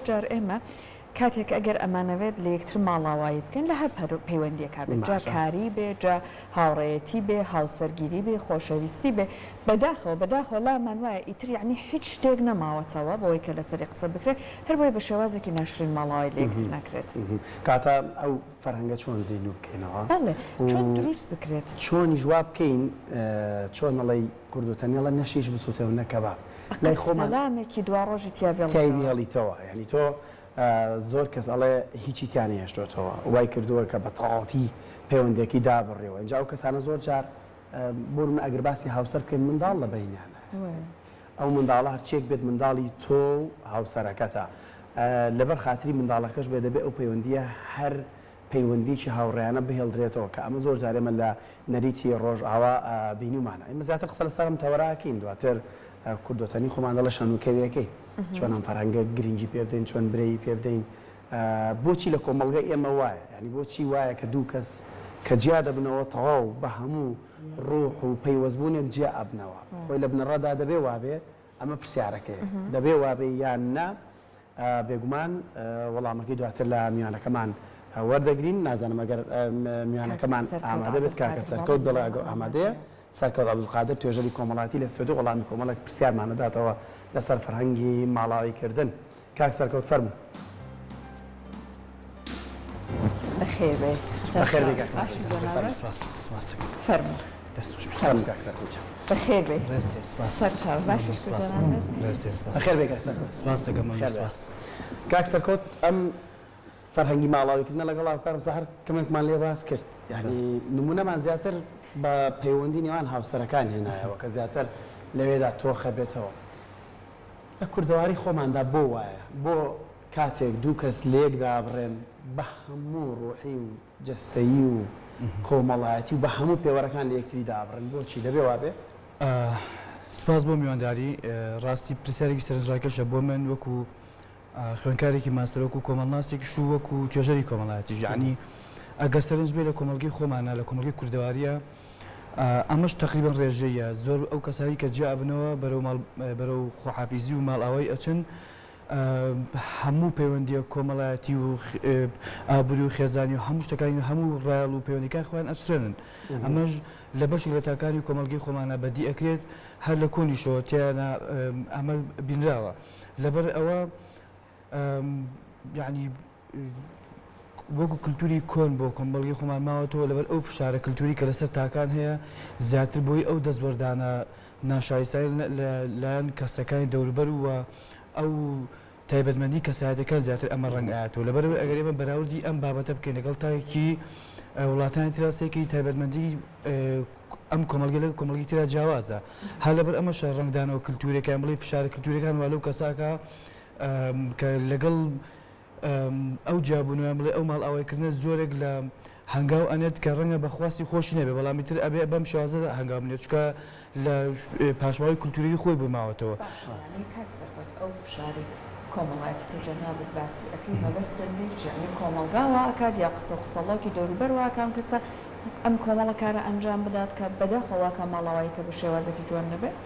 جار ئێمە کاتێک ئەگەر ئەمانەوێت لە یەکتر ماڵاوایی بکەن لە هەر پەیوەندیەکە بێت جا کاری بێ جا هاوڕێیەتی بێ هاوسەرگیری بێ خۆشەویستی بێ بەداخەوە لامان وایە ئیتر یعنی هیچ شتێک نەماوەتەوە بۆی کە لەسەری قسە بکرێت هەر بۆی بە شێوازێکی ناشرین ماڵاوای لە یەکتر نەکرێت کاتە ئەو فەرهەنگە چۆن زیینو بکەینەوە بەڵێ چۆن دروست بکرێت چۆنی جواب بکەین چۆن مەڵی کوردوتەنیڵە نەشیش بسووتەوە نەکەبا لای خۆمان سەلامێکی دوا ڕۆژی تیابی هەڵیتەوە یعنی تۆ زۆر کەس ئەڵێ هیچی تیانە هێشتۆتەوە وای کردووە کە بە تەواوەتی پەیوەندێکی دابڕێەوە اینجا ئەو کەسانە زۆر جار بۆ من ئەگەر باسی هاوسەر بکەین منداڵ لە بەینیانە ئەو منداڵە هەرچێک بێت منداڵی تۆ هاوسەرەکەتە لەبەر خاتری منداڵەکەش بێ دەبێت ئەو پەیوەندیە هەر پەیوەندیکی هاوڕێیانە بهێڵدرێتەوە کە ئەمە زۆر جارێمە لە نەریتی ڕۆژئاوا بینیمانە ئەمە زیاتر قسە لەسەرم تەوەراکەین دواتر کوردوتەنی خۆمان دەڵە شەنوکەویەکەی چۆن ئەم فەرهەنگە گرنگی پێ بدەین چۆن برەی پێ بدەین بۆچی لە کۆمەڵگە ئێمە وایە ینی بۆچی وایە کە دوو کەس کە جیا دەبنەوە تەواو بە هەموو ڕوح و پەیوەستبوونێک جیا ئەبنەوە خۆی لە بنەڕەدا دەبێ وابێ ئەمە پرسیارەکەی دەبێ وابێ یان نا بێگومان وەڵامەکەی دواتر لە میوانەکەمان وەردەگرین نازانم ئەگەر میوانەکەمان ئامادە بێت کاکە سەرکەوت بڵێ ئامادەیە سەرکەوت عەبدولقادر توێژەری کۆمەڵاتی لە سوێد و وەڵامی کۆمەڵێک پرسیارمانەداتەوە لەسەر فەرهەنگی ماڵاویکردن کاک سەرکەوت فەرموو بەخێر بێت فەرموو بەخێر بێ سەرچاو باشی بەخێر بێ کاک سەرکەوت ئەم فەرهەنگی ماڵاویکردنە لەگەڵ هاوکارم سەهەر کەمێکمان لێ باس کرد یعنی نمونەمان زیاتر بە پەیوەندی نێوان هاوسەرەکان هێنایەوە کە زیاتر لەوێدا تۆخە بێتەوە لە کوردەواری خۆماندا بۆ وایە بۆ کاتێک دوو کەس لێکدا بڕێن بە هەموو ڕۆحی و جەستەیی و کۆمەڵایەتی و بە هەموو پێوەرەکان لە یەکتری دابڕن بۆچی دەبێ وابێ سپاس بۆ میوانداری ڕاستی پرسیارێکی سەرنجڕاکەشە بۆ من وەکو خوێندکارێکی ماستەر وەکو کۆمەڵناسێکیش و وەکو توێژەری کۆمەڵایەتیش یعنی ئەگە سەرنج بێ لە کۆمەڵگەی خۆمانە لە کۆمەڵگەی کوردەواریە ئەمەش تقریبا ڕێژەیە زۆر ئەو کەسانی کە جیا بنەوە بەرەو خۆحافیزی و ماڵئاوای ئەچن هەموو پەیوەندیە کۆمەڵایەتی و ئابووری و خێزانی و هەموو شتەکانی هەموو ڕایەڵ و پەیوەندیەکان خۆیان ئەسرێنن ئەمەش لە بەشێک لە تاکانی کۆمەڵگەی خۆمانە بەدی ئەکرێت هەر لە کۆنیشەوە تیانە ئەمە بینراوە لەبەر ئەوە یعنی وەکو کللتوری کۆن بۆ کۆمەڵگەی خۆمان ماوەتەوە لەبەر ئەو فشارە کللتوری کە لەسەر تاکان هەیە زیاتر بۆی ئەو دەستوەردانە ناشایستانی لایەن کەسەکانی دەوروبەر وە ئەو تایبەتمەندی کەسایەتەکان زیاتر ئەمە ڕەنگایەتەوە لەبەرەوەی ئەگەر ئێمە بەراوردی ئەم بابەتە بکەین لەگەڵ تایەکی وڵاتانی تراسێکی تایبەتمەندی ئەم کۆمەڵگەی ترا جیاوازە هەر لەبەر ئەمەش ڕەنگدانەوە کللتورەکان بڵێ فشارە کللتوریەکان وا لەو کەساکە کە لەگەڵ ئەو جیابوونیان بڵێ ئەو ماڵئاوایکردنە زۆرێک لە هەنگاو ئەنێت کە ڕەنگە بەخواستی خۆشی نەبێ بەڵامی تر ئەبێ بەم شازە هەنگاو بنێت چکە لە پاشماوەی کولتوری خۆی بماوەتەوە ئەو فشاری کۆمەڵایەتی کە جەنابەت باسی ئەەکەی مەبەستە لێجیانی کۆمەڵگاوە ئاکات یا قسە قسەڵاوکی دەوروبەر واکەم کەسە ئەم کۆمەڵە کارە ئەنجام بدات کە بەداخەواکە ماڵاوایی کە بە شێوازێکی جوان نەبێت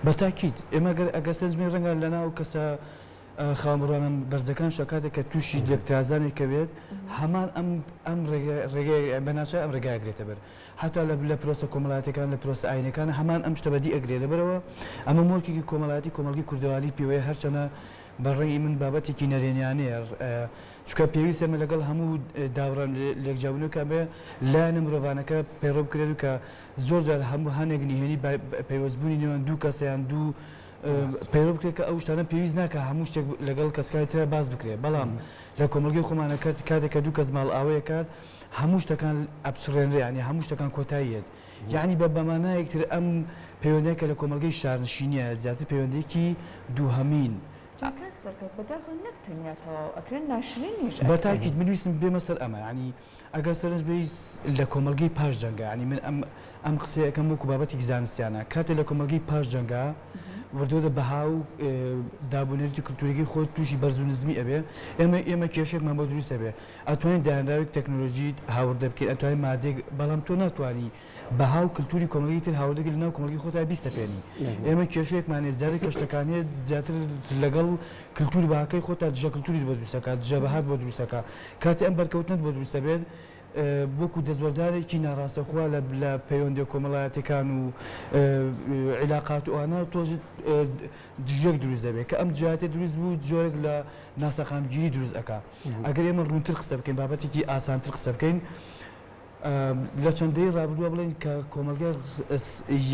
بەتاکید ئێمە ئەگە سەنجمی ڕەنگە لەناو کەسە خاوەڕوانم بەرزەکان شکاتێک کە تووشی دەکترازانێک کەوێت هەمان ئەم ڕێگەی بەناشای ئەم ڕێگایەگرێتە بەر هەتا لە پرۆسە کۆمەڵاتەکان لە پرۆسە ئاینەکان هەمان ئەم شتە بەدی ئەگرێت لەبەرەوە ئەمە مۆرکێکی کۆمەڵاتی کۆمەڵگی کوردەواری پێوەیە هەرچەنە بەڕێی من بابەتێکی نەرێنیانەیە چکە پێویستە ئەمە لەگەڵ هەموو داوڕان لێکجاوبنەوەکە بێ لایەنە مرۆڤانەکە پەیڕۆ بکرێت و کە زۆر جار هەموو هەنێک نهێنی پەیوەستبوونی نێوان دوو کەسەیان دوو پەیڕۆ بکرێت کە ئەو شتانە پێویست ناکە هەموو شتێک لەگەڵ کەسکانی ترە باز بکرێت بەڵام لە کۆمەڵگەی خۆمانە کاتێک کە دوو کەس ماڵئاوەیە کات هەموو شتەکان ئەبسڕێنرێ ینی هەموو شتەکان کۆتاییەت یعنی بە بەمانایەکتر ئەم پەیوەندیەکە لە کۆمەڵگەی شارنشینیە زیاتر پەیوەندێکی دووهەمین بەتاکید منویستم بێمە سەر ئەمە ینی ئەگەر سەرنج بێ لە کۆمەڵگەی پاش جەنگە ینی من ئەم قسەیەکەم وەکو بابەتێکی زانستیانە کاتێک لە کۆمەڵگەی پاش جەنگە وردۆدە بەها و دابوونەتی کللتوریگەی خۆت تووشی بەرز و نزمی ئەبێ ئێمە کێشێکمان بۆ دروستە بێ ئەتوانین داهێنراوێک تەکنۆلۆژی هاوردە بکەین ئەتوانین مادێک بەڵام تۆ ناتوانانی بەها و کللتوری کۆمەڵی تر هاوردەگەی لەناو کۆمەڵی خۆتا بیستەپێنی ئێمە کێشەیەکمانێ زیاتر کەشتەکانێت زیاتر لەگەڵ کللتوری باکەی خۆتا دژە کللتوری بۆ دروستەکە دژە بەهات بۆ دروستەکە کاتی ئەم بەرکەوتنت بۆ دروستە بێت وەکو دەستوەردارێکی ناڕاستەخوا لە پەیوەندی کۆمەڵایەتەکان و عیلاقات و ئەوانە تۆژ دژێک دروست دەبێت کە ئەم جیاتێ دروست بوو جۆرێک لە ناسەقامگیری دروست ئەکا ئەگەر ئێمە ڕوونتر قسە بکەین بابەتێکی ئاسانتر قسە بکەین لە چەندەی ڕابردووە بڵێن کە کۆمەلگا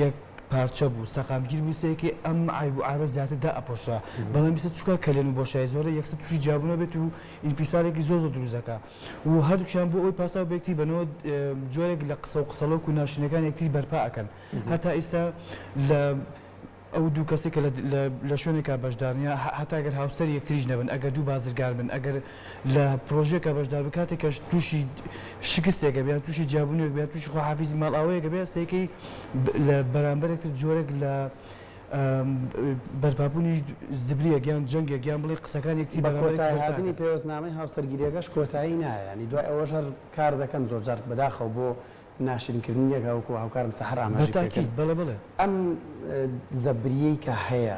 یەک پارچە بوو سەقامگیر بوو سەیەکی ئەم عیب و عارە زیاتردا ئەپۆشرا بەڵام بیستە چووکە کەلێن و بۆشای زۆرە یەکسەر تووشی جیابوونە بێت و ئینفیسالێکی زۆر دروست دەکا و هەردووکیان بۆ ئەوی پاسا بێکتی بنەوە جۆرێک لە قسە و قسەڵۆک و ناشرینەکان یەکتری بەرپا ئەکەن هەتا ئێستا لە ئەو دوو کەسێکە لە شوێنێکا بەشدارنیە هەتا ئەگەر هاوسەر یەکتریش نەبن ئەگەر دوو بازرگار بن ئەگەر لە پرۆژێکە بەشدار بکاتێکەش تووشی شکستێکە بێت تووشی جیابوونێک بێت تووشی خواحافیزی ماڵئاوەیەکە بێت سەیەکەی لە بەرامبەرێکتر جۆرێک لە بەرپابوونی زبریە گیان جەنگێک گیان بڵێ قسەکان یەکتی بەکۆتایهاتنی پێوەستنامەی هاوسەرگیریەکەش کۆتایی نایە ینی دوای ئەوە ژەر کار دەکەن زۆرجار بەداخەو بۆ ناشرینکردنی یەکەوەکو هاوکارم سەحر ئاماژەکەی بەڵێ بڵێ ئەم زەبریەی کە هەیە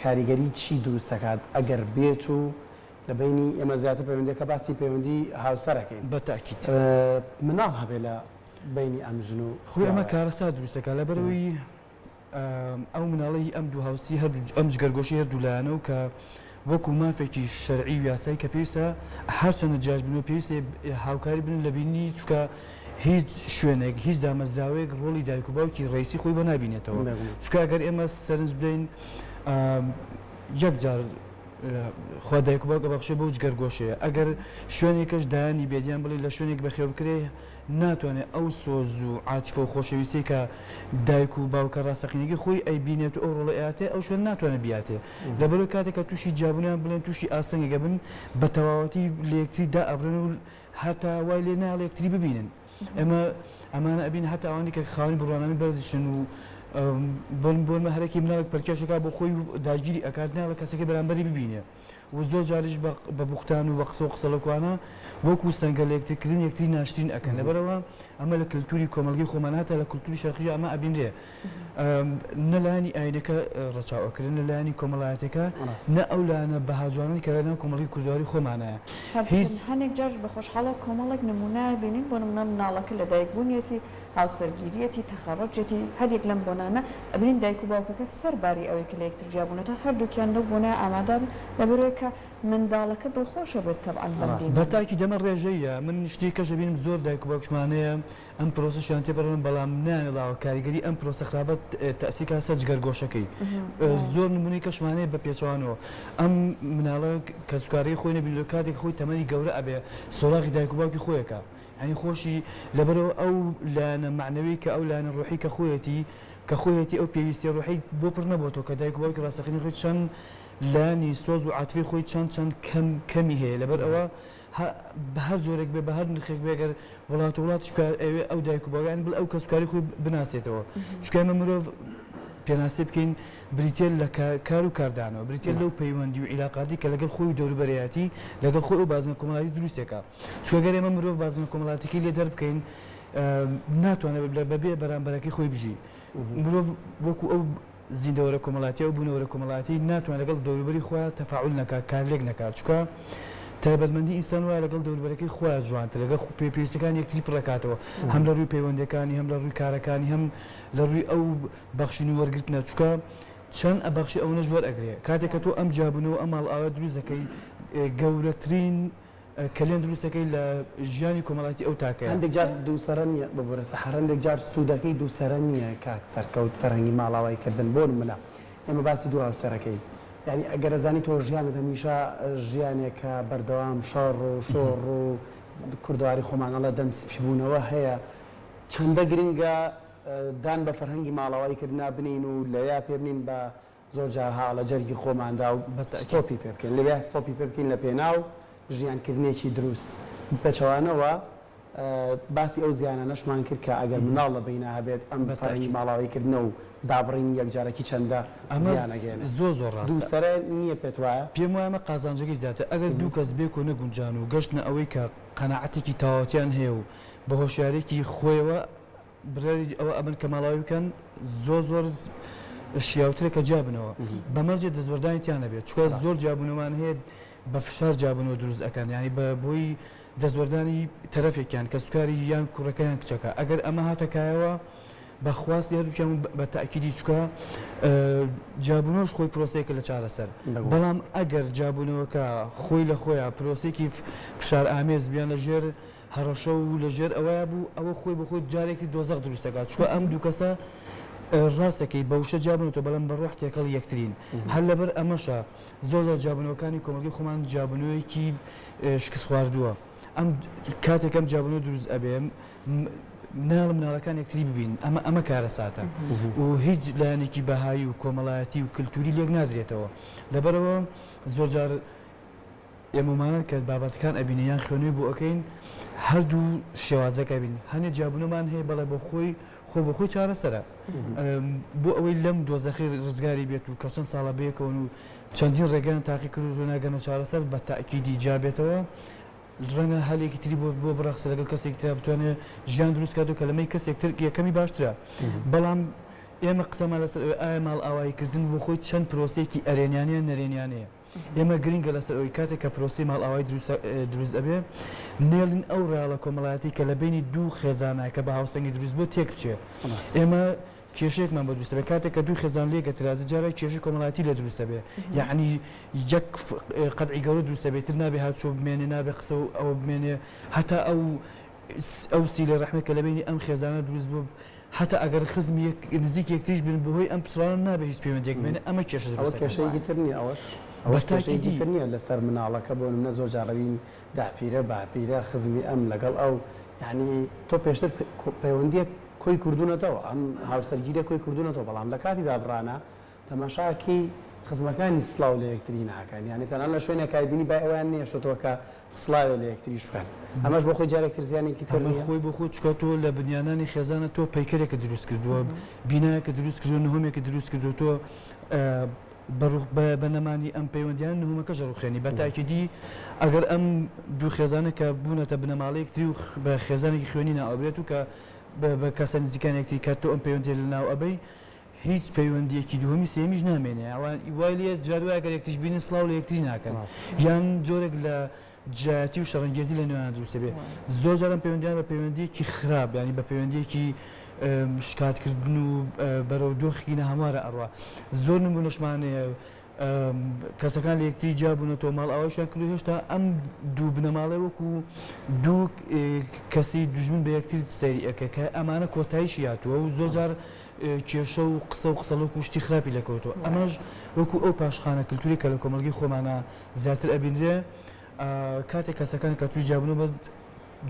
کاریگەری چی دروست دەکات ئەگەر بێت و لە بینی ئێمە زیاتر پەیوەندیەکە باسی پەیوەندی هاوسەرەکەین بەتاکیت مناڵ هەبێ لە بینی ئەم ژن و خۆی ئەمە کارەسا دروستەکە لەبەرەوەی ئەو مناڵی ئەم دوو هاوسی ئەم جگەرگۆشی هەردوولایەنە و کە وەکو مافێکی شەرعی و یاسایی کە پێویستە هەرچەندە جیاج بن و پێویستە هاوکاری بن لە بینی چکە هیچ شوێنێک هیچ دامەزراوەیەک ڕۆڵی دایک و باوکی ڕێیسی خۆی بۆ نبینێتەوە چکە ئەگەر ئێمە سەرنج بدەین یەکجار خوا دایک و باوکە بەخشێ بۆ جگەرگۆشەیە ئەگەر شوێنێکەش دایانی بێدیان بڵێ لە شوێنێک بەخێو بکرێ ناتوانێت ئەو سۆز و عاتیفە و خۆشەویستی کە دایک و باوکە ڕاستەقینەکەی خۆی ئەی بینێت و ئەو ڕۆڵە ئااتێ ئەو شوێن ناتوانێت بیاتێ لەبەرەوەی کاتێککە تووشی جیابونیان بڵێن تووشی ئاسەنگەگە بن بە تەواوەتی لە یەکتریدا ئەبرن و هەتا وای لێ ناڵ یەکتری ببینن ئێمە ئەمانە ئەبین هەتا ئەوانی کە خاوەنی بڕوانامی بەرزیشن و بۆمە هەرێکی مناڵێک پەرکێشەکە بۆ خۆی داگیری ئەکات ناڵە کەسێکی بەرامبەری ببینێ و زۆر جاریش بە بوختان و بە قسە و قسەڵکوانە وەکو سەنگە لە یەکترکردن یەکتری ناشرین ئەکەن لەبەرەوە ئەمە لە کللتوری کۆمەلگەی خۆمان هاتە لە کللتوری شەرقی ئەمە ئەبینرێ نەلایانی ئاینەکە ڕەچاوەکردن نە لایانی کۆمەڵایەتەکە نە ئەو لایەنە بەهاجوانانی کە لەناو کۆمەڵی کوردەواری خۆمانەیە هەندێک جاش بە خۆشحاڵە کۆمەڵێک نمونە بینین بۆ نمونە مناڵەکە لە دایکبوونیەتی هاوسەرگیریەتی تەخەڕەجێتی هەرێک لەم بۆنانە ئەبینین دایک و باوکەکە سەرباری ئەوەی کە لە یەکتر جیابوونەتە هەردووکیان لەو بۆنە ئامادە لەبەرەوەی کە منداڵەکە دڵخۆشە بێت تەبعاً بەتاکی دەمە ڕێژەیە من شتێکەش دەبینم زۆر دایک و باوکشمانەیە ئەم پرۆسەشیان تێبەڕن بەڵام نانەڵاوە کاریگەری ئەم پرۆسە خراپەت تەسیکا سەر جگەرگۆشەکەی زۆر نمونەی کەشمانەیە بە پێچەوانەوە ئەم مناڵە کە سوکاری خۆی نەبین لە کاتێک خۆی تەمەنی گەورە ئەبێ سۆراغی دایک و باوکی خۆیەکە ینی خۆشی لەبەرەوە ئەو لایەنە معنەوەی کە ئەو لایەنە ڕۆحی کە خۆیەتی ئەو پێویستی ڕۆحی بۆ پڕ نەبووەوە کە دایک و باوکی ڕاستەقینی خۆی چەند لانی سۆز و عاتفی خۆی چەند کەمی هەیە لەبەر ئەوە بە هەر جۆرێک بێ بە هەر نرخێک بێگەر وڵات ئەوێ ئەو دایک و باوکیان بڵ ئەو کەسکاری خۆی بناسێتەوە چکە ئێمە مرۆڤ پێناسی بکەین بریتێ لە کار و کاردانەوە بریتێ لەو پەیوەندی و عیلاقاتی کە لەگەڵ خۆی دەوروبەرایەتی لەگەڵ خۆی ئەو بازنە کۆمەڵاتی دروستێکە چوەگەر ئێمە مرۆڤ بازنە کۆمەڵاتێکی لێ دەربکەین ناتوانێت بەبێ بەرامبەرەکەی خۆی بژی مرۆڤ وەکو ئەو زیندەوەرە کۆمەڵاتی و بوونەوەرە کۆمەڵاتی ناتوانێت لەگەڵ دەوروبەری خۆیان تەفاعول نەکات کارلێک نەکات چکە تایبەتمەندی ئینسان وایە لەگەڵ دەوروبەرەکەی خۆیان جوانتر لەگەڵ پێویستەکان یەکتری پڕەکاتەوە هەم لە ڕووی پەیوەندەکانی هەم لە ڕووی کارەکانی هەم لە ڕووی ئەو بەخشین و وەرگرتنە چکە چەند ئەبەخشی ئەو نەش وەرئەگرێ کاتێک کە تۆ ئەم جابوونەوە ئەم ماڵ ئاوا دروستەکەی گەورەترین کەلێن دروستەکەی لە ژیانی کۆمەڵاتی ئەو تاکەیە هەندێک جار دووسەرە نییە بەبرە هەندێک جار سوودەکەی دووسەرە نییە کات سەرکەوت فەرهەنگی ماڵاوایکردن بۆ منە ئێمە باسی دوو هاوسەرەکەی یعنی ئەگەر زانی تۆ ژیانت هەمیشە ژیانێکە بەردەوام شەڕ و شۆڕ و کوردەواری خۆمانەڵە دەم سپیبوونەوە هەیە چەندە گرنگە دان بە فەرهەنگی ماڵاوایکردنا بنین و لەیا پێ بنین بە زۆر جارها لە جەرگی خۆماندا و ستۆپی پێ بکەین لەوێ ستۆپی پێ بکەین لە پێناو ژیانکردنێکی دروست بپەچەوانەوە باسی ئەو زیانە نەشمان کرد کە ئەگەر مناڵ لە بینە هەبێت ئەم فەرهەنگی ماڵاویکردنەوە و دابڕین یەکجارەکی چەندە زیانەگەێنێت زۆر ڕاستە دووسەرە نییە پێت وایە پێم وایە ئەمە قازانجەکەی زیاتر ئەگەر دوو کەس بێک و نەگونجان و گەشتنە ئەوەی کە قەناعەتێکی تەواوەتیان هەیە و بە هۆشیارێکی خۆیەوە برەری ئەوە ئەمن کە ماڵاوی بکەن زۆر شیاوترە کە جابنەوە بەمەرجێ دەستبەردانیان نەبێت چکە زۆر جابوونەوان هەیە بە فشار جابنەوە دروست ئەەکەن ینی بە بۆی دەستوەردانی تەرەفێکیان کە سوکاری یان کوڕەکەیان کچەکە ئەگەر ئەمە هاتەکایەوە بەخواست هەردووکیان بە تاکیدی چکە جابوونەوەش خۆی پرۆسەیەکە لە چارەسەر بەڵام ئەگەر جابوونەوەکە خۆی لە خۆیان پرۆسێکی فشار ئامێز بیان لە ژێر هەڕەشە و لە ژێر ئەوەیە بوو ئەوە خۆی بە خۆی جارێکی دۆزەق دروستەکات چکە ئەم دوو کەسە ڕاستەکەی بەوشە جابنەوە بەڵام بە ڕۆح تێکەڵ یەکترین هەر لەبەر ئەمەشە زۆر جابنەوەکانی کۆمەلگەی خۆمان جابنەوەیەکی شکست خواردووە ئەم کاتێکم جابنەوە دروست ئەبێم مناڵ مناڵەکان یەکتری ببین ئەمە کارە ساتە و هیچ لایەنێکی بەهایی و کۆمەڵایەتی و کللتوری لێک نادرێتەوە لەبەرەوە زۆر جار ئێمەمانە کە بابەتەکان ئەبینیان خوێنووی بۆ ئەەکەین هەردوو شێوازەکە بین هەنێ جابوونەمان هەیە بەڵێ بە خۆی خۆ بە خۆی چارەسەرە بۆ ئەوەی لەم دۆزەخی ڕزگاری بێت و کە چەند ساڵە بێکەون و چەندین ڕێگەیان تاقی کرد و ناگەنە چارەسەر بە تاکیدی جابێتەوە ڕەنگە هەلێکی تری بۆ بڕەخسە لەگەڵ کەسێک ترا بتوانێت ژیان دروست کات و کە لەمەی کەسێکتر یەکەمی باشترە بەڵام ئێمە قسەمان لەسەر ئایا ماڵ ئاواییکردن بۆ خۆی چەند پرۆسێکی ئەرێنیانیان نەرێنیانەیە ئێمە گرنگە لەسەر ئەوی کاتێک کە پرۆسی ماڵ ئاوای دروست ئەبێ نێڵین ئەو ڕاڵە کۆمەڵایەتی کە لە بینی دوو خێزانە کە بە هاوسەنگی دروست بۆ تێک بچێ ئێمە کێشەیەکمان بۆ دروستە بێ کاتێک کە دوو خێزان لێکە ترازە جارە کێشەی کۆمەڵایەتی لە دروستە بێ یعنی یەک قەدعی گەورە دروستە بێتتر نابێ هاتچۆ بمێنێ نابێ قسە و ئەوە بمێنێ هەتا ئەو سیلە ڕەحمێکە لە بینی ئەم خێزانە دروست بوو حتا ئەگەر خزمی نزیک یەکتریش بن بەهۆی ئەم پسرانە نابێ هیچ پەیوەندێک بێنێ ئەمە کێشە کێشەیەکی تر نیە ئەوەش کێشەیەکی تر نییە لەسەر مناڵەکە بۆ منە زۆر جاڕەوین داپیرە باپیرە خزمی ئەم لەگەڵ ئەو یعنی تۆ پێشتر پەیوەندیەک کۆی کردوونەتەوە ئەم هاوسەرگیرە کۆی کردوونەتەوە بەڵام لە کاتی دابڕانە تەماشاکی خزمەکانی سلااو لە یەکتری ناکەن یعنی تەنان لە شوێنێکای بینی با ئەویان نییەشتەوە کە سلااوێ لە یەکتریش بکەن ئەمەش بۆ خۆی جارێکتر زیانێکی تر خۆی بۆ خۆ چکە تۆ لە بنیانانی خێزانە تۆ پەیکەرێکە دروست کردووە بینایەکە دروست کردو نهۆمێکە دروست کردو تۆ بەنەمانی ئەم پەیوەندیان نهومەکە ژەڕوخێنی بە تاکیدی ئەگەر ئەم دوو خێزانە کە بوونەتە بنەماڵەیەکتری و بە خێزانێکی خوێنی ناوبرێت و کە بە کەسە نزیکانێکتری کات تۆ ئەم پەیوەندی لە ناو ئەبەی هیچ پەیوەندیەکی دووەمی سێمیش نامێنێ ئەوان وای لێ جاروایە گەر یەکتیش بینن سڵاو لە یەکتری ناکەن یان جۆرێک لە جیاتی و شەڕەنگێزی لە نێوان دروستە بێ زۆر جارم پەیوەندیان بە پەیوەندیەکی خراپ ینی بە پەیوەندیەکی شکاتکردن و بەرەو دۆخینە هەموارە ئەڕوا زۆر نمونەشمانەیە کەسەکان لە یەکتری جابوونەوە ماڵ ئەوەشیان کرد هێشتا ئەم دوو بنەماڵێ وەکو دوو کەسی دوژمن بە یەکتر سەیری ئەەکە کە ئەمانە کۆتاییشی هاتووە و زۆر جار کێشە و قسە و قسەڵک و شتی خراپی لەکەوتەوە ئەمەش وەکو ئەو پاشخانە کللتوری کە لە کۆمەلگەی خۆمانە زیاتر ئەبینرێ کاتێک کەسەکان کە توی جابوونەوە بە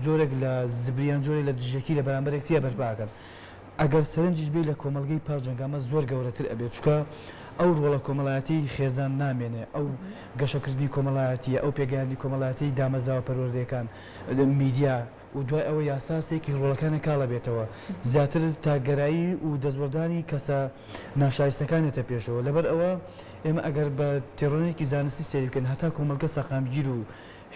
جۆرێک لە زبریان جۆرێک لە دژەکی لە بەرامبەرێکتیە بەرپاکەن ئەگەر سەرنجیش بێ لە کۆمەلگەی پاژنگامە زۆر گەورەتر ئەبێت چکە ئەو ڕۆڵە کۆمەڵایەتی خێزان نامێنێ ئەو گەشەکردنی کۆمەڵایەتیە ئەو پێگەیاندی کۆمەڵایەتی دامەزراوە پەروەردەکان میدیا و دوای ئەوە یاساسێکی ڕۆڵەکانی کاڵە بێتەوە زیاتر تاگەرایی و دەستبەردانی کەسە ناشایستەکانێتە پێشەوە لەبەر ئەوە ئێمە ئەگەر بە تێڕۆنێکی زانستی سێری بکەن هەتا کۆمەلگە سەقامگیر و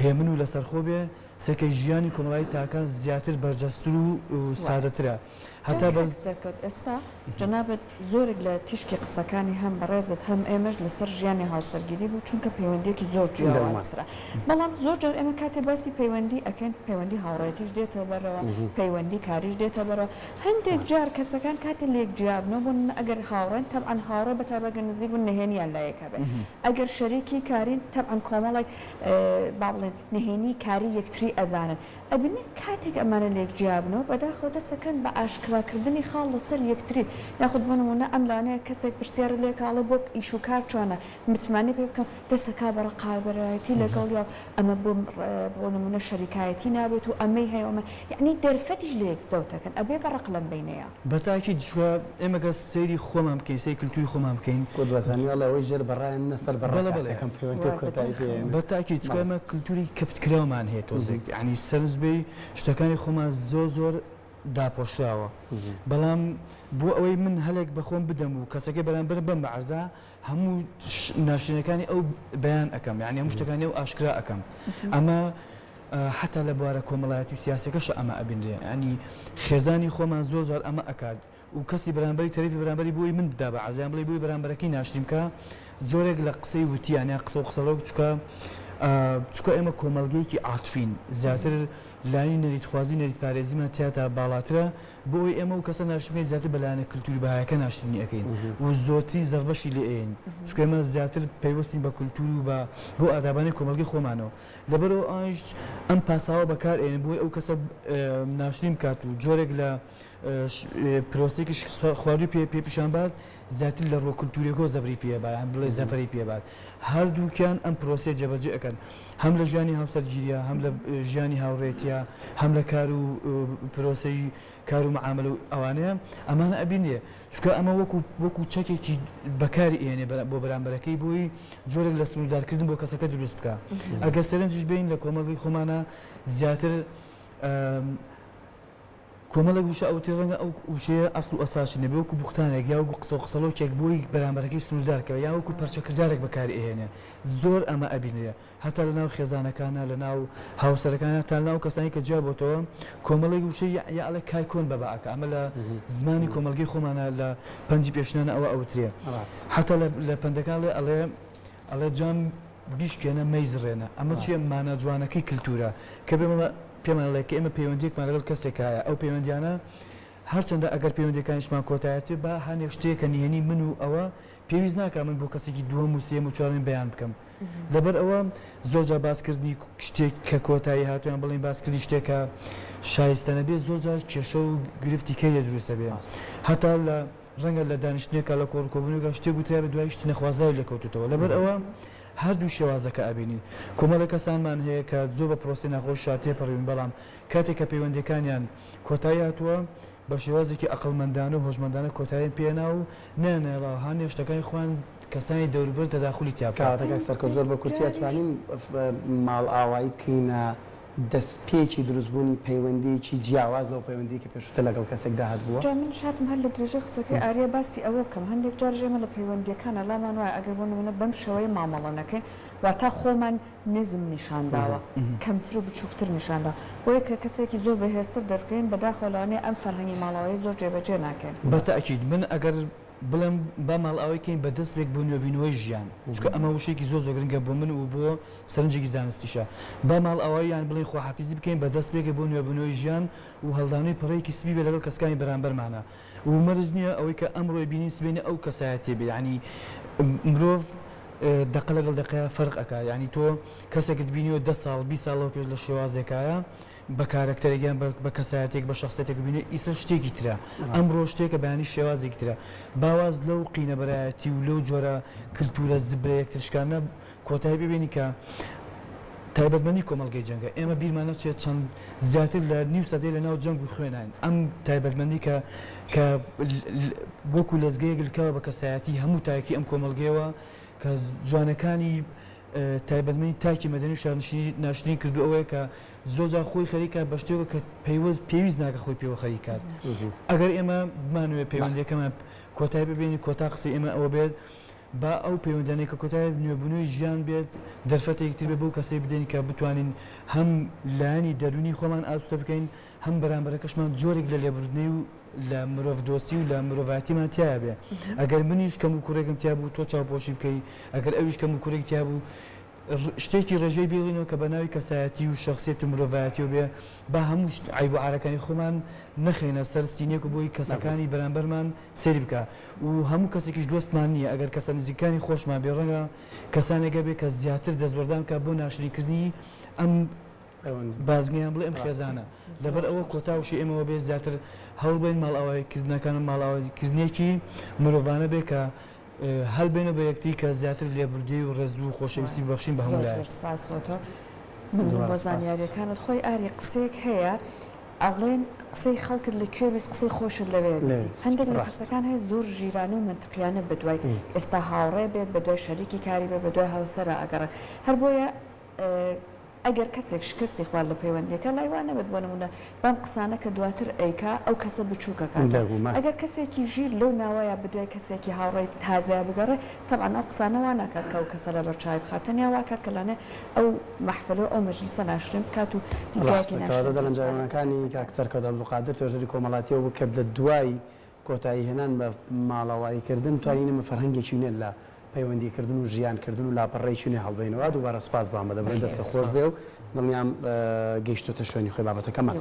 هێمن و لەسەرخۆ بێ سەکەی ژیانی کۆمەڵایی تاکان زیاتر بەرجەستر و سادەترە هەتا بەرکەوت ئێستا جەنابەت زۆرێک لە تیشکی قسەکانی هەم بەڕێزت هەم ئێمەش لەسەر ژیانی هاوسەرگیری بوو چونکە پەیوەندێکی زۆر جیاوازترە بەڵام زۆر جار ئێمە کاتێ باسی پەیوەندی ئەکەن پەیوەندی هاوڕێتیش دێتە بەرەوە پەیوەندی کاریش دێتە بەرەوە هەندێک جار کەسەکان کاتێ لێک جیابنەوە بوون ئەگەر هاوڕێن تەبعەن هاوڕێ بە تایبەتە نزیک بوون نهێنیان لایەکە بێت ئەگەر شەریکی کارین تەبعەن کۆمەڵێک با بڵێن نهێنی کاری یەکتری ئەزانن ئەبینێ کاتێک ئەمانە لێک جیابنەوە بەداخەوە دەسەکەن بە ئاشکراکردنی خاڵ لەسەر یەکتری یاخود بنمونە ئەم لانەیە کەسێک پرسیارە لێکاڵێ بۆ ئیش و کار چۆنە متمانە پێ بکەم دەسەکا بە ڕقابەتی لەگەڵ یا ئەمە بۆ نمونە شەریکایەتی نابێت و ئەمەی هەیەمە یعنی دەرفەتیش لێک زەوتەکەن ئەبێ بە ڕق لەم بینەیە بەتاکی دشوە ئێمەگە سەیری خۆمان بکەین سەی کللتوری خۆمان بکەین قودوەتانیڵەوەی ژێر بەڕایەن نەسەر بەڕێکەکەم بەتاکی چکەمە کللتوری کللتوری کەپتکراومان هەیە تۆزێک ینی سەرنجبەی شتەکانی خۆمان زۆر داپۆشراوە بەڵام بۆ ئەوەی من هەلێک بەخۆم بدەم و کەسەکە بەرامبەر بم بە عەرزا هەموو ناشرینەکانی ئەو بەیان ئەەکەم یعنی هەموو شتەکانی ئەو ئاشکرا ئەەکەم ئەمە حتا لە بوارە کۆمەڵایەتی و سیاسەکەش ئەمە ئەبینرێ ینی خێزانی خۆمان زۆر جار ئەمە ئەکات و کەسی بەرامبەری تەریفی بەرامبەری بۆی من بدا بە عەرزیان بڵێ بۆی بەرامبەرەکەی ناشرین کە زۆرێک لە قسەی وتیانە قسە و قسەڵۆک چکە ئێمە کۆمەلگەیەکی عاتفین زیاتر لانی نەریتخوازی نەریت پارێزیمان تیاتە باڵاترە بۆی ئێمە و کەسە ناشرینەکەی زیاتر بەلایەنە کللتوری بەهایەکە ناشرینی ئەەکەین و زۆرتری زەربەشی لێین چکە ئێمە زیاتر پەیوەستین بە کللتور و بۆ ئادابانی کۆمەلگەی خۆمانەوە لەبەرەوە ئاش ئەم پاساوە بەکارێن بۆی ئەو کەسە ناشرین بکات و جۆرێک لە پرۆسێکی خواردی پێ پیشانبات زیاتر لە ڕۆ کللتوریەکۆ زەبری پێبات بڵێ زەفەری پێبات هەردووکیان ئەم پرۆسێ جێبەجێ ئەەکەن هەم لە ژیانی هاوسەرگیریە هەم لە ژیانی هاوڕێتیە هەم لە کار و پرۆسەی کار و معاملە و ئەوانەیە ئەمانە ئەبینێ چکە ئەمە وەکو چەکێکی بەکاری ئێنێ بۆ بەرامبەرەکەی بووی جۆرێک لە سنووردارکردن بۆ کەسەکە دروست بکە ئەگە سەرنجش بین لە کۆمەڵی خۆمانە زیاتر کۆمەڵێک وشە ئەوتی ڕەنگە ئەو وشەیە ئەسڵ و ئەساشی نەبێ وەکو بوختانێک یا وەکو قسە و قسەڵۆکێک بۆی بەرامبەرەکەی سنووردارکەوە یا وەکو پەرچەکردارێک بەکاری ئێنێ زۆر ئەمە ئەبینێ هەتا لە ناو خێزانەکانە لە ناو هاوسەرەکانە تا ناو کەسانی کە جیابەوە کۆمەڵێک وشەی یاڵە کایکۆن بەبعکە ئەمە لە زمانی کۆمەلگەی خۆمانە لە پەنجی پێشنانە ئەوە ئەوترێ هەتا لە پەندەکان لێ ئەڵێ جام بیشکێنە مەیزڕێنە ئەمە چیە مانە جوانەکەی کللتورە کە پێمانڵێککە ئێمە پەیوەندیەکمان لەگەڵ کەسێکایە ئەو پەیوەندیانە هەرچەندە ئەگەر پەیوەندەکانیشمان کۆتایەتی بە هەنێک شتێکە نیێنی من و ئەوە پێویست ناکە من بۆ کەسێکی دووەم و سێم و چوارم بەیان بکەم لەبەر ئەوە زۆرجار باسکردنی شتێک کە کۆتایی هاتویان بڵێن باسکردی شتێکە شایستەنە بێ زۆرجار کێشە و گرفتی کەیە دروستە بێ هەتا لە ڕەنگە لە دانیشتنێکە لە کۆڕکۆبنەوەگە شتێک وترا بە دوای شتی نەخوازراوی لەکەوتێتەوە لەبەر ئەوە هەردوو شێوازەکە ئەبینین کۆمەڵە کەسانمان هەیە کە زۆر بە پرۆسی ناخۆش تێپەڕین بەڵام کاتێک کە پەیوەندەکانیان کۆتایی هاتووە بە شێوازێکی ئەقڵمەندانە و هۆشمەندانە کۆتاییان پێنا و نانێڵا هەنێ شتەکانی خۆیان کەسانی دەوروبەر تەداخلی تیاکاتەکە سەرکە زۆر بە کورتی توانین ماڵ ئاوایی بکەینە دەستپێکی دروستبوونی پەیوەندیکی جیاواز لەو پەیوەندی کە پێشتە لەگەڵ کەسێک داهات بووە من شاتم هەر لە درێژە قسەکەی ئارێ باسی ئەوە بکەم هەندێک جار ژێمە لە پەیوەندیەکانە لامان وایە ئەگەر بۆ نمونە بەم شێوەیە مامەڵە نەکەین واتە خۆمان نزم نیشانداوە کەمتر و بچووکتر نیشاندا بۆیە کە کەسێکی زۆر بەهێزتر دەرکەین بەداخەوانێ ئەم فەرهەنگی ماڵەوەی زۆر جێبەجێ ناکەین بەتەئکید من ئەگەر بڵێم با ماڵ ئەوەیکەین بە دەستێک بۆ نوێبینەوەی ژیان چکە ئەمە وشێکی زۆر گرنگە بۆ من و بۆ سەرنجێکی زانستیشە با ماڵ ئەوەیان بڵێن خواحافیزی بکەین بە دەستێکە بۆ نوێبنەوەی ژیان و هەڵدانەوەی پڕەیەکی سبی بێ لەگەڵ کەسەکانی بەرامبەرمانە و مەرج نییە ئەوەی کە ئەمڕۆی بینی سبێنێ ئەو کەسایەتێ بێ ینی مرۆڤ دقە لەگەڵ دقەیە فەرق ئەکا ینی تۆ کەسێکت بینیەوە 10 ساڵ 20 ساڵەوە پێش لە شێوازێکایە بە کارکتەرێکیان بە کەسایەتێک بە شخصێتێک بینێ ئیسە شتێکی ترە ئەمڕۆ شتێکە بەیانی شێوازێک ترە باواز لەو قینەبەرایەتی و لەو جۆرە کللتورە زبرە یەکترشکانە کۆتایی ببینی کە تایبەتمەندی کۆمەڵگەی جەنگە ئێمە بیرمانە چێت چەند زیاتر لە نیو سەدەی لە ناو جەنگ و خوێنین ئەم تایبەتمەندی کە وەکو لەزگەیەک لکەوە بە کەسایەتی هەموو تایەکی ئەم کۆمەڵگەیەوە کە جوانەکانی تایبەتمەندی تاکی مەدەنی و شارنشینی ناشرین کردو ئەوەیە کە زۆرجار خۆی خەریکە بە شتێکە کە پێویست ناکە خۆی پێوە خەریکات ئەگەر ئێمە بمانوێت پەیوەندیەکەمان کۆتایی ببینی کۆتا قسەی ئێمە ئەوە بێت با ئەو پەیوەندانەی کە کۆتایی نوێبوونەوەی ژیان بێت دەرفەتێکتر بێ بۆ کەسەی بدەین کە بتوانین هەم لایانی دەرونی خۆمان ئاستە بکەین هەم بەرامبەرەکەشمان جۆرێک لە لێبوردنەی و لە مرۆڤ دۆستی و لە مرۆڤاتیمان تیا بێ ئەگەر منیش کەم و کوڕێکم تیا بوو تۆ چاوپۆشی بکەی ئەگەر ئەویش کەم و کوڕێک تیا بوو شتێکی ڕێژەی بێڵینەوە کە بە ناوی کەسایەتی و شخصیت و مرۆڤایەتی و بێ با هەموو عیب و عارەکانی خۆمان نەخێنە سەر سینێک و بۆی کەسەکانی بەرامبەرمان سێری بکە و هەموو کەسێکیش دۆستمان نییە ئەگەر کەسە نزیکانی خۆشمان بێ ڕەنگە کەسانێکە بێ کە زیاتر دەستبەردام کە بۆ ناشریکردنی ئەم بازگەیان بڵێ ئەم خێزانە لەبەر ئەوە کۆتاوشی ئێمەوە بێ زیاتر هەوڵ بین ماڵئاواییکردنەکان ماڵئاواییکردنێکی مرۆڤانە بێ کە هەڵبێنە بە یەکتی کە زیاتر لێبوردی و ڕێز و خۆشەویستی بەخشین بە هەموو لایەک من بۆ زانیاریەکانت خۆی ئاری قسەیەک هەیە ئەڵێن قسەی خەڵکت لە کوێبیست قسەی خۆشت لەوێ هەندێک لە قسەکان هەیە زۆر ژیرانە و منتقیانە بەدوای ئێستا هاوڕێ بێت بە دوای شەریکی کاری بێت بە دوای هاوسەرە ئەگەڕێ هەر بۆیە ئەگەر کەسێک شکستی خوارد لە پەیوەندیەکە لایوانە بێت بۆ نمونە بەم قسانە کە دواتر ئەیکا ئەو کەسە بچووکەکان ئەگەر کەسێکی ژیر لەو ناوایە بدوای کەسێکی هاوڕێی تازای بگەڕێ تەبعاً ئەو قسانەوە ناکات کە ئەو کەسە لە بەرچاوی بخاتەنیا واکات کە لەنێ ئەو مەحفلە ئەو مەجلیسە ناشرین بکات و دەرەنجامەکانی کاکسەر کە عەبدولقادر تۆژەری کۆمەڵاتیەوە بکرد لە دوای کۆتایی هێنان بە ماڵەواییکردن توانینە فەرهەنگێکی نێت لە پەیوەندیکردن و ژیانکردن و لاپەڕێکی نێ هەڵبینەوە دووبارە سپاس بام بەدەبرێت دەستە خۆش بێ و دڵنیام گەیشتۆتە شوێنی خۆی بابەتەکەمان.